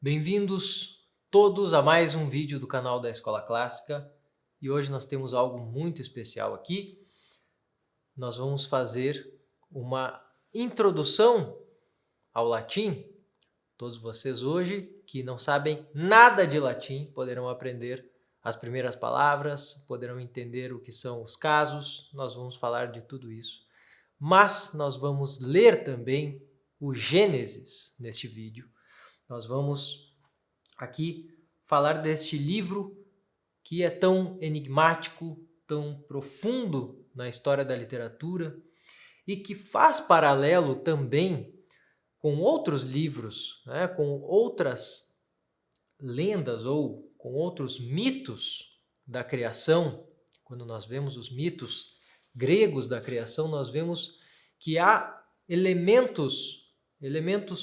Bem-vindos todos a mais um vídeo do canal da Escola Clássica e hoje nós temos algo muito especial aqui. Nós vamos fazer uma introdução ao latim. Todos vocês hoje que não sabem nada de latim poderão aprender as primeiras palavras, poderão entender o que são os casos, nós vamos falar de tudo isso. Mas nós vamos ler também o Gênesis neste vídeo. Nós vamos aqui falar deste livro que é tão enigmático, tão profundo na história da literatura e que faz paralelo também com outros livros, né, com outras lendas ou com outros mitos da criação. Quando nós vemos os mitos gregos da criação, nós vemos que há elementos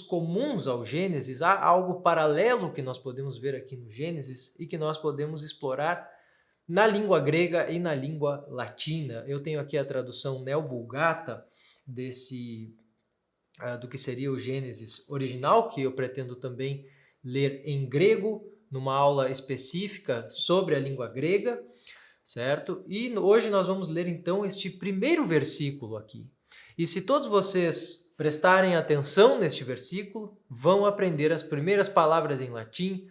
comuns ao Gênesis, há algo paralelo que nós podemos ver aqui no Gênesis e que nós podemos explorar na língua grega e na língua latina. Eu tenho aqui a tradução Neo-Vulgata do que seria o Gênesis original, que eu pretendo também ler em grego, numa aula específica sobre a língua grega, certo? E hoje nós vamos ler então este primeiro versículo aqui. E se todos vocês prestarem atenção neste versículo, vão aprender as primeiras palavras em latim,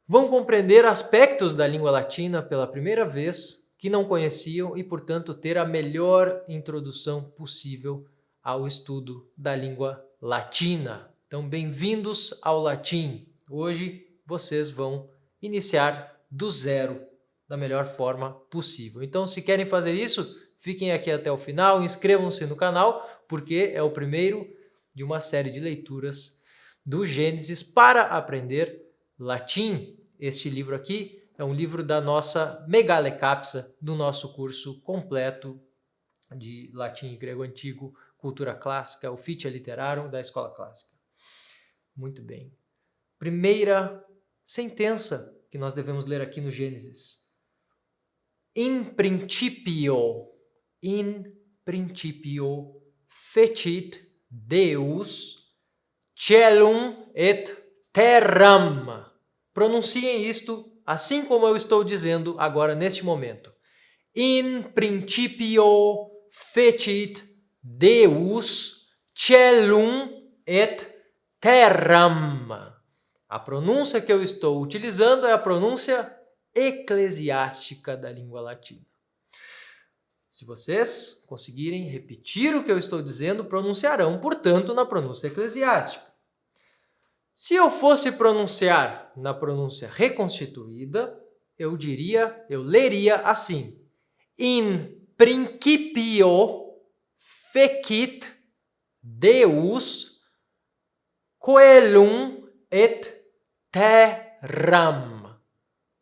vão compreender aspectos da língua latina pela primeira vez que não conheciam e, portanto, ter a melhor introdução possível ao estudo da língua latina. Então, bem-vindos ao latim. Hoje vocês vão iniciar do zero da melhor forma possível. Então, se querem fazer isso, fiquem aqui até o final, inscrevam-se no canal, porque é o primeiro de uma série de leituras do Gênesis para aprender latim. Este livro aqui é um livro da nossa Megalecapsa, do nosso curso completo de latim e grego antigo, cultura clássica, Officia Literarum da Escola Clássica. Muito bem. Primeira sentença que nós devemos ler aqui no Gênesis. In principio fecit Deus caelum et terram. Pronunciem isto assim como eu estou dizendo agora neste momento. In principio fecit Deus caelum et terram. A pronúncia que eu estou utilizando é a pronúncia eclesiástica da língua latina. Se vocês conseguirem repetir o que eu estou dizendo, pronunciarão, portanto, na pronúncia eclesiástica. Se eu fosse pronunciar na pronúncia reconstituída, eu leria assim: In principio fecit Deus coelum et terram.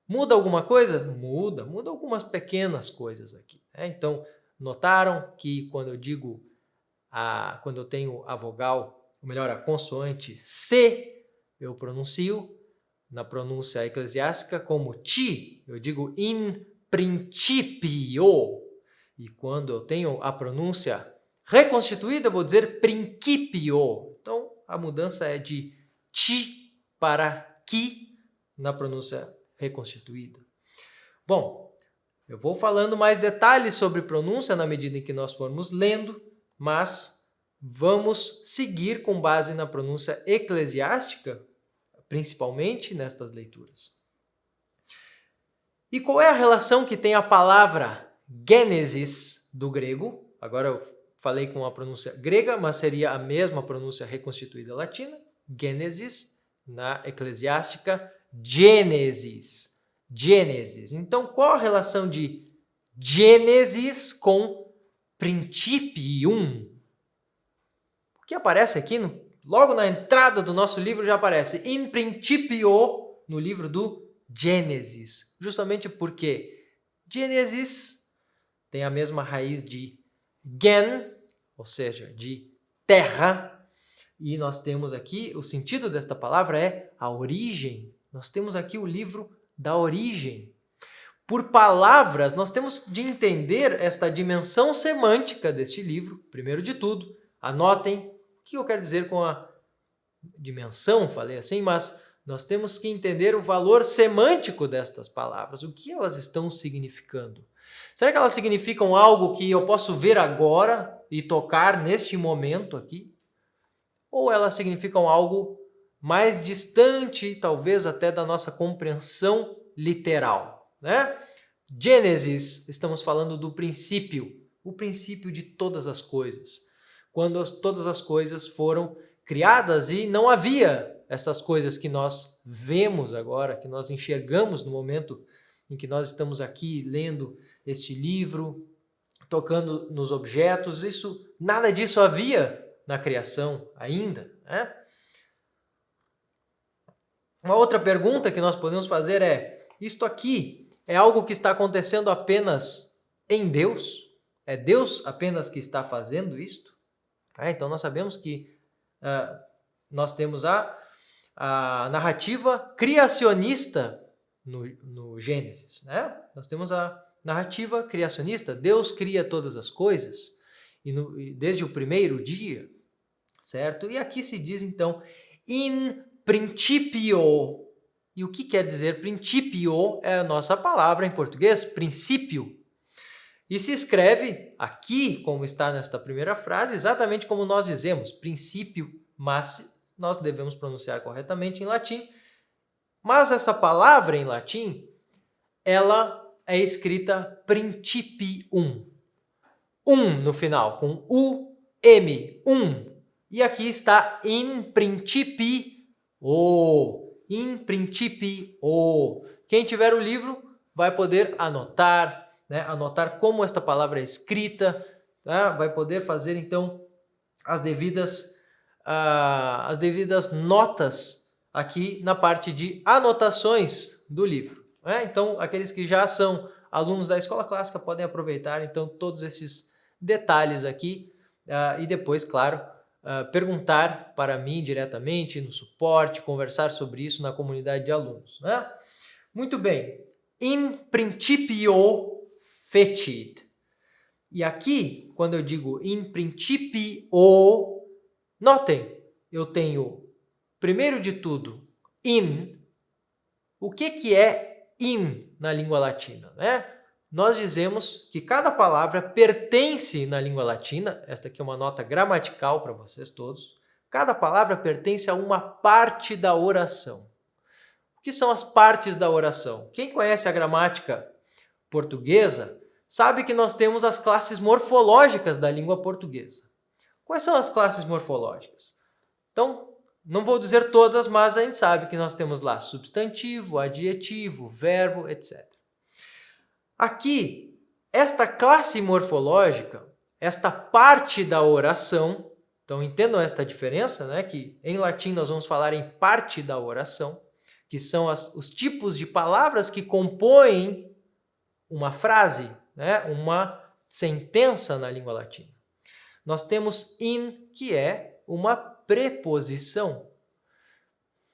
Muda alguma coisa? Muda algumas pequenas coisas aqui. Então, notaram que quando eu digo, quando eu tenho a vogal, ou melhor, a consoante C, eu pronuncio na pronúncia eclesiástica como ti, eu digo in principio. E quando eu tenho a pronúncia reconstituída, eu vou dizer principio. Então, a mudança é de ti para ki na pronúncia reconstituída. Bom, eu vou falando mais detalhes sobre pronúncia na medida em que nós formos lendo, mas vamos seguir com base na pronúncia eclesiástica, principalmente nestas leituras. E qual é a relação que tem a palavra Gênesis do grego? Agora eu falei com a pronúncia grega, mas seria a mesma pronúncia reconstituída latina. Gênesis, na eclesiástica, Gênesis. Então, qual a relação de Gênesis com principium? O que aparece aqui, logo na entrada do nosso livro já aparece in principio no livro do Gênesis. Justamente porque Gênesis tem a mesma raiz de gen, ou seja, de terra. E nós temos aqui, o sentido desta palavra é a origem. Nós temos aqui o livro da origem. Por palavras, nós temos de entender esta dimensão semântica deste livro. Primeiro de tudo, anotem o que eu quero dizer com a dimensão, falei assim, mas Nós temos que entender o valor semântico destas palavras, o que elas estão significando. Será que elas significam algo que eu posso ver agora e tocar neste momento aqui? Ou elas significam algo mais distante, talvez até da nossa compreensão literal, né? Gênesis, estamos falando do princípio, o princípio de todas as coisas. Quando todas as coisas foram criadas e não havia essas coisas que nós vemos agora, que nós enxergamos no momento em que nós estamos aqui lendo este livro, tocando nos objetos, nada disso havia na criação ainda, né? Uma outra pergunta que nós podemos fazer é: isto aqui é algo que está acontecendo apenas em Deus? É Deus apenas que está fazendo isto? Então nós sabemos que nós temos a narrativa criacionista no Gênesis, né? Nós temos a narrativa criacionista, Deus cria todas as coisas, desde o primeiro dia, certo? E aqui se diz então, in principio. E o que quer dizer principio? É a nossa palavra em português, princípio. E se escreve aqui, como está nesta primeira frase, exatamente como nós dizemos, princípio, mas nós devemos pronunciar corretamente em latim. Mas essa palavra em latim, ela é escrita principium. No final, com U-M, E aqui está in principio. In principio. Quem tiver o livro vai poder anotar, né? Anotar como esta palavra é escrita, tá? Vai poder fazer então as devidas notas aqui na parte de anotações do livro, né? Então, aqueles que já são alunos da Escola Clássica podem aproveitar então todos esses detalhes aqui e depois, claro, perguntar para mim diretamente no suporte, conversar sobre isso na comunidade de alunos, né? Muito bem. In principio fecit. E aqui, quando eu digo in principio, notem, eu tenho, primeiro de tudo, in. O que é in na língua latina, né? Nós dizemos que cada palavra pertence na língua latina, esta aqui é uma nota gramatical para vocês todos, cada palavra pertence a uma parte da oração. O que são as partes da oração? Quem conhece a gramática portuguesa sabe que nós temos as classes morfológicas da língua portuguesa. Quais são as classes morfológicas? Então, não vou dizer todas, mas a gente sabe que nós temos lá substantivo, adjetivo, verbo, etc. Aqui, esta classe morfológica, esta parte da oração, então entendam esta diferença, né? Que em latim nós vamos falar em parte da oração, que são os tipos de palavras que compõem uma frase, né? Uma sentença na língua latina. Nós temos in, que é uma preposição.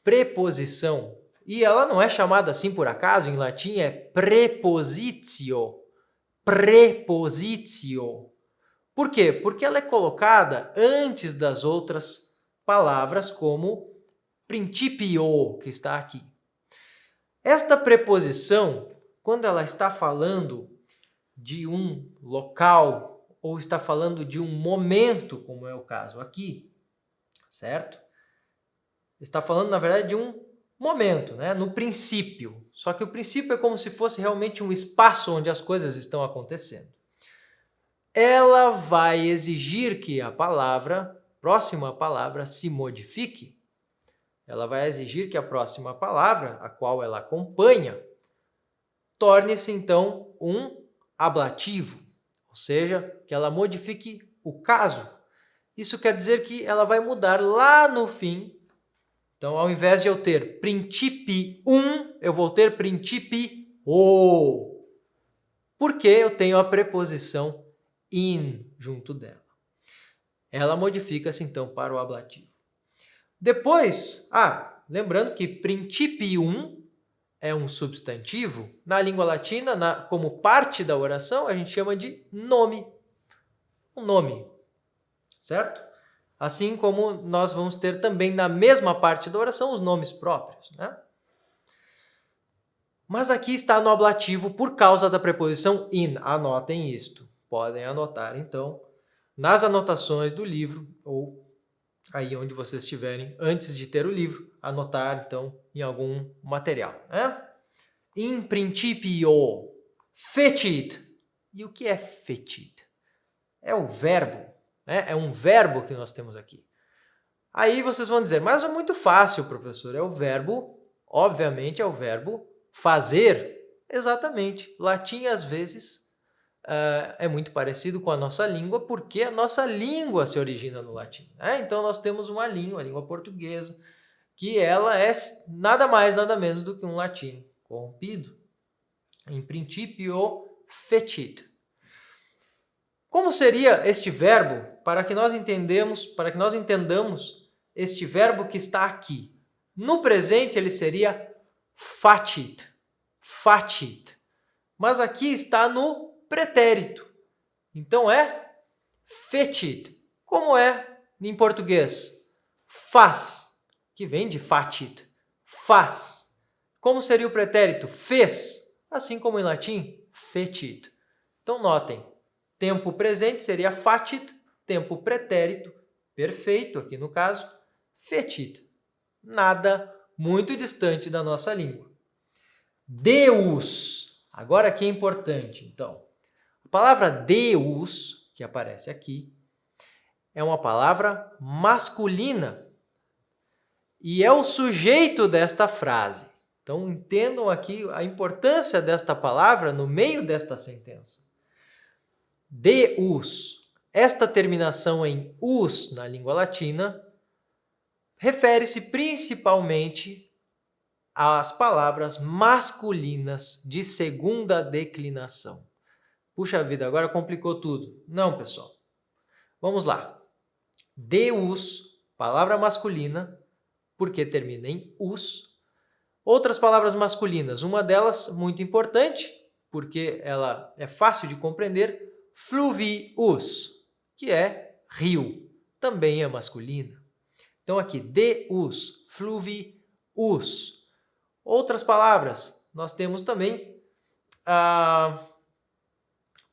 Preposição. E ela não é chamada assim por acaso, em latim é prepositio. Prepositio. Por quê? Porque ela é colocada antes das outras palavras, como principio, que está aqui. Esta preposição, quando ela está falando de um local ou está falando de um momento, como é o caso aqui, certo? Está falando, na verdade, de um momento, né? No princípio. Só que o princípio é como se fosse realmente um espaço onde as coisas estão acontecendo. Ela vai exigir que a próxima palavra, se modifique. Ela vai exigir que a próxima palavra, a qual ela acompanha, torne-se, então, um ablativo. Ou seja, que ela modifique o caso. Isso quer dizer que ela vai mudar lá no fim. Então, ao invés de eu ter principium, eu vou ter principio. Porque eu tenho a preposição in junto dela. Ela modifica-se, então, para o ablativo. Depois, lembrando que principium é um substantivo. Na língua latina, como parte da oração, a gente chama de nome. Um nome, certo? Assim como nós vamos ter também na mesma parte da oração os nomes próprios, né? Mas aqui está no ablativo por causa da preposição in. Anotem isto. Podem anotar, então, nas anotações do livro ou aí onde vocês estiverem, antes de ter o livro, anotar, então, em algum material, né? In principio, fecit. E o que é fecit? É o verbo, né? É um verbo que nós temos aqui. Aí vocês vão dizer, mas é muito fácil, professor. É o verbo, obviamente, é o verbo fazer. Exatamente. Latim, às vezes, é muito parecido com a nossa língua, porque a nossa língua se origina no latim, né? Então, nós temos uma língua, a língua portuguesa, que ela é nada mais, nada menos do que um latim corrompido. In principio, fecit. Como seria este verbo para que nós entendamos este verbo que está aqui? No presente ele seria facit, facit. Mas aqui está no pretérito. Então é fecit. Como é em português? Faz, que vem de facit. Faz. Como seria o pretérito? Fez. Assim como em latim, fecit. Então notem, tempo presente seria facit, tempo pretérito, perfeito aqui no caso, fecit. Nada muito distante da nossa língua. Deus. Agora aqui é importante, então. A palavra Deus, que aparece aqui, é uma palavra masculina e é o sujeito desta frase. Então entendam aqui a importância desta palavra no meio desta sentença. Deus. Esta terminação em us na língua latina refere-se principalmente às palavras masculinas de segunda declinação. Puxa vida, agora complicou tudo. Não, pessoal. Vamos lá. Deus, palavra masculina, porque termina em us. Outras palavras masculinas, uma delas muito importante, porque ela é fácil de compreender, fluvius, que é rio, também é masculina. Então aqui, Deus, fluvius. Outras palavras, nós temos também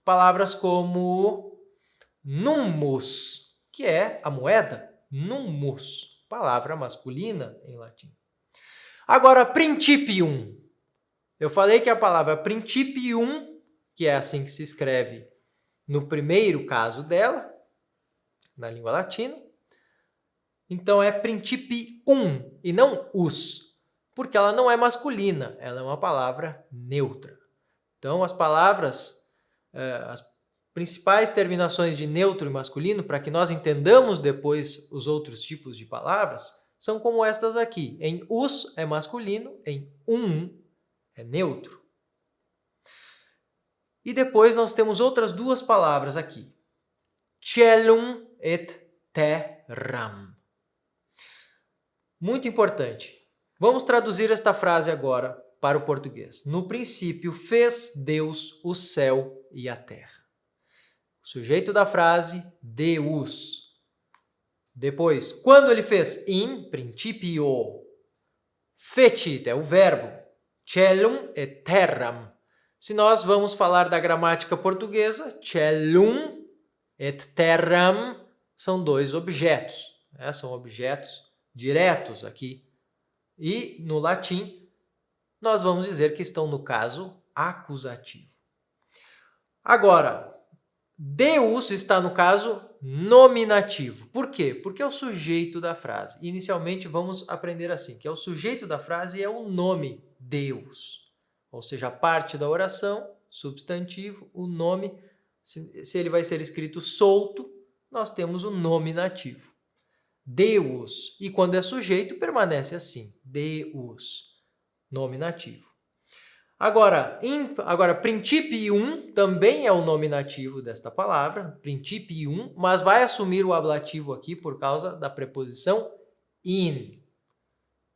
palavras como nummus, que é a moeda, nummus, palavra masculina em latim. Agora, principium. Eu falei que a palavra principium, que é assim que se escreve no primeiro caso dela, na língua latina, então é principium e não us, porque ela não é masculina, ela é uma palavra neutra. Então, as palavras, as principais terminações de neutro e masculino, para que nós entendamos depois os outros tipos de palavras, são como estas aqui. Em us é masculino, em é neutro. E depois nós temos outras duas palavras aqui. Caelum et terram. Muito importante. Vamos traduzir esta frase agora para o português. No princípio fez Deus o céu e a terra. O sujeito da frase, Deus. Depois, quando ele fez? In principio. Fecit é o verbo. Caelum et terram. Se nós vamos falar da gramática portuguesa, caelum et terram são dois objetos. São objetos diretos aqui. E no latim, nós vamos dizer que estão no caso acusativo. Agora, Deus está no caso nominativo. Por quê? Porque é o sujeito da frase. Inicialmente vamos aprender assim, que é o sujeito da frase é o nome Deus. Ou seja, a parte da oração, substantivo, o nome, se ele vai ser escrito solto, nós temos o nominativo. Deus. E quando é sujeito, permanece assim. Deus. Nominativo. Agora, principium também é o nominativo desta palavra, principium, mas vai assumir o ablativo aqui por causa da preposição in.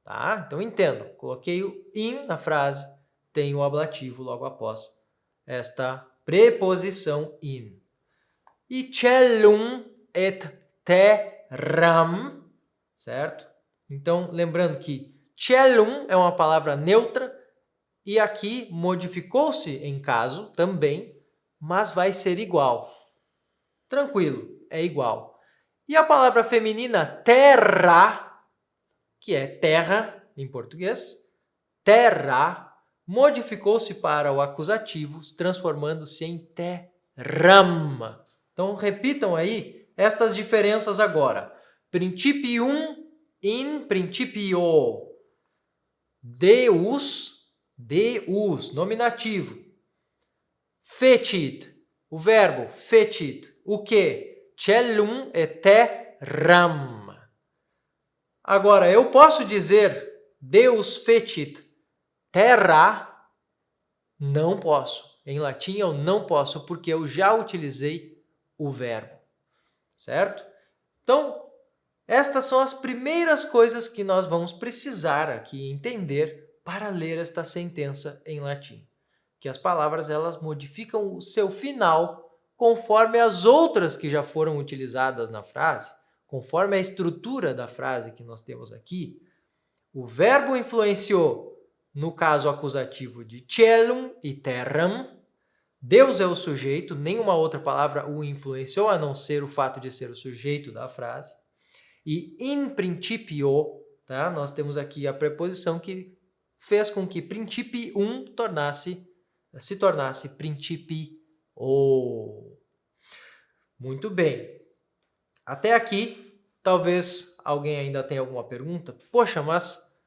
Tá? Então, entendam. Coloquei o in na frase, tem o ablativo logo após esta preposição in. E caelum et terram. terram, certo? Então, lembrando que celum é uma palavra neutra e aqui modificou-se em caso também, mas vai ser igual. Tranquilo, é igual. E a palavra feminina terra, que é terra em português, terra, modificou-se para o acusativo, transformando-se em terram. Então, repitam aí essas diferenças agora. Principium in principio. Deus, nominativo. Fecit, o verbo fecit. O que? Celum et terram. Agora, eu posso dizer Deus fecit terra? Não posso. Em latim eu não posso, porque eu já utilizei o verbo. Certo? Então, estas são as primeiras coisas que nós vamos precisar aqui entender para ler esta sentença em latim. Que as palavras elas modificam o seu final conforme as outras que já foram utilizadas na frase, conforme a estrutura da frase que nós temos aqui. O verbo influenciou no caso acusativo de celum e terram. Deus é o sujeito, nenhuma outra palavra o influenciou, a não ser o fato de ser o sujeito da frase. E in principio, tá? Nós temos aqui a preposição que fez com que principium se tornasse principio. Muito bem. Até aqui, talvez alguém ainda tenha alguma pergunta. Poxa, mas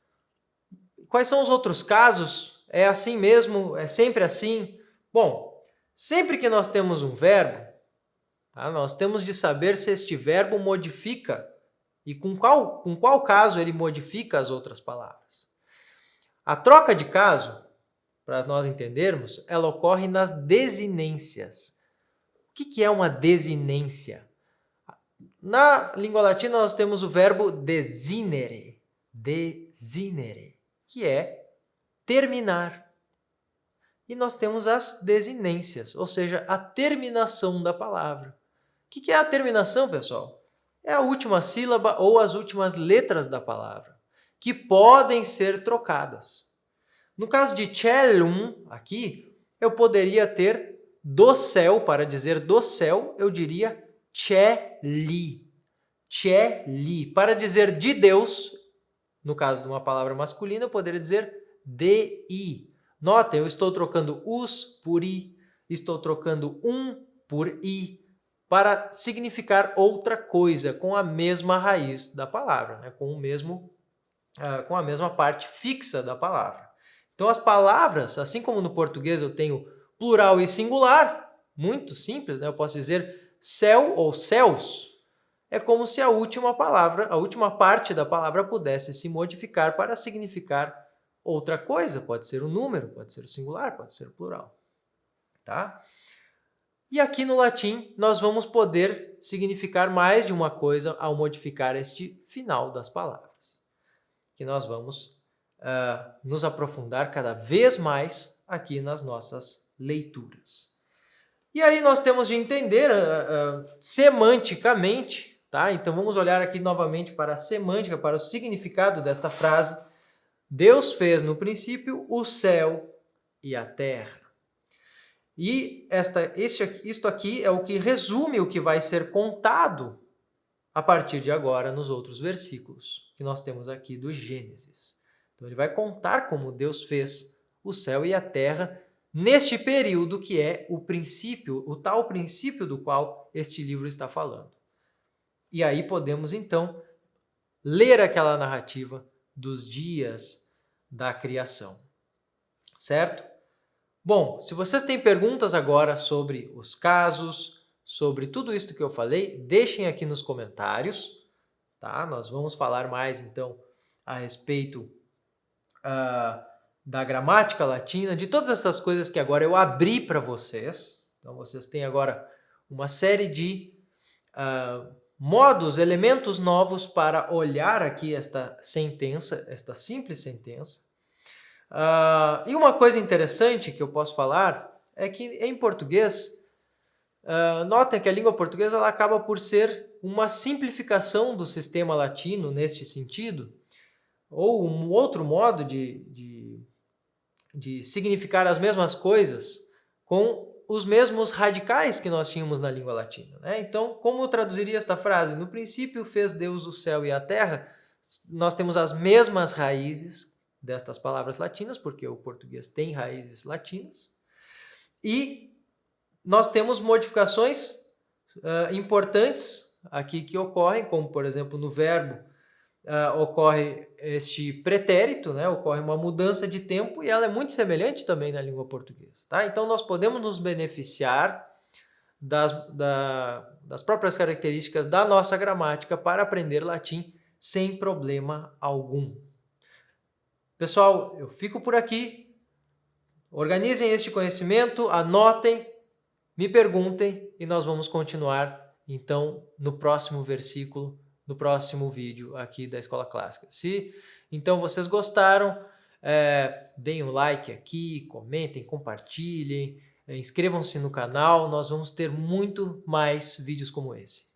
quais são os outros casos? É assim mesmo? É sempre assim? Bom, sempre que nós temos um verbo, tá? Nós temos de saber se este verbo modifica e com qual caso ele modifica as outras palavras. A troca de caso, para nós entendermos, ela ocorre nas desinências. O que é uma desinência? Na língua latina nós temos o verbo desinere, que é terminar. E nós temos as desinências, ou seja, a terminação da palavra. O que é a terminação, pessoal? É a última sílaba ou as últimas letras da palavra, que podem ser trocadas. No caso de celum, aqui, eu poderia ter do céu, para dizer do céu, eu diria celi. Celi. Para dizer de Deus, no caso de uma palavra masculina, eu poderia dizer dei. Notem, eu estou trocando us por i, estou trocando por i, para significar outra coisa, com a mesma raiz da palavra, né? Com a mesma parte fixa da palavra. Então, as palavras, assim como no português eu tenho plural e singular, muito simples, né? Eu posso dizer céu ou céus, é como se a última parte da palavra pudesse se modificar para significar outra coisa. Pode ser o número, pode ser o singular, pode ser o plural. Tá? E aqui no latim, nós vamos poder significar mais de uma coisa ao modificar este final das palavras, que nós vamos nos aprofundar cada vez mais aqui nas nossas leituras. E aí nós temos de entender semanticamente, tá? Então vamos olhar aqui novamente para a semântica, para o significado desta frase. Deus fez no princípio o céu e a terra. E isto aqui é o que resume o que vai ser contado a partir de agora nos outros versículos que nós temos aqui do Gênesis. Então ele vai contar como Deus fez o céu e a terra neste período que é o princípio, o tal princípio do qual este livro está falando. E aí podemos então ler aquela narrativa dos dias da criação. Certo? Bom, se vocês têm perguntas agora sobre os casos, sobre tudo isso que eu falei, deixem aqui nos comentários, tá? Nós vamos falar mais então a respeito da gramática latina, de todas essas coisas que agora eu abri para vocês. Então vocês têm agora uma série de modos, elementos novos para olhar aqui esta sentença, esta simples sentença. E uma coisa interessante que eu posso falar é que em português Notem que a língua portuguesa ela acaba por ser uma simplificação do sistema latino neste sentido, ou um outro modo de significar as mesmas coisas com os mesmos radicais que nós tínhamos na língua latina, né? Então, como eu traduziria esta frase? No princípio fez Deus o céu e a terra. Nós temos as mesmas raízes destas palavras latinas, porque o português tem raízes latinas, e nós temos modificações importantes aqui que ocorrem, como por exemplo no verbo ocorre este pretérito, né? Ocorre uma mudança de tempo e ela é muito semelhante também na língua portuguesa. Tá? Então nós podemos nos beneficiar das próprias características da nossa gramática para aprender latim sem problema algum. Pessoal, eu fico por aqui. Organizem este conhecimento, anotem, me perguntem e nós vamos continuar então no próximo versículo, no próximo vídeo aqui da Escola Clássica. Se então vocês gostaram, deem um like aqui, comentem, compartilhem, inscrevam-se no canal, nós vamos ter muito mais vídeos como esse.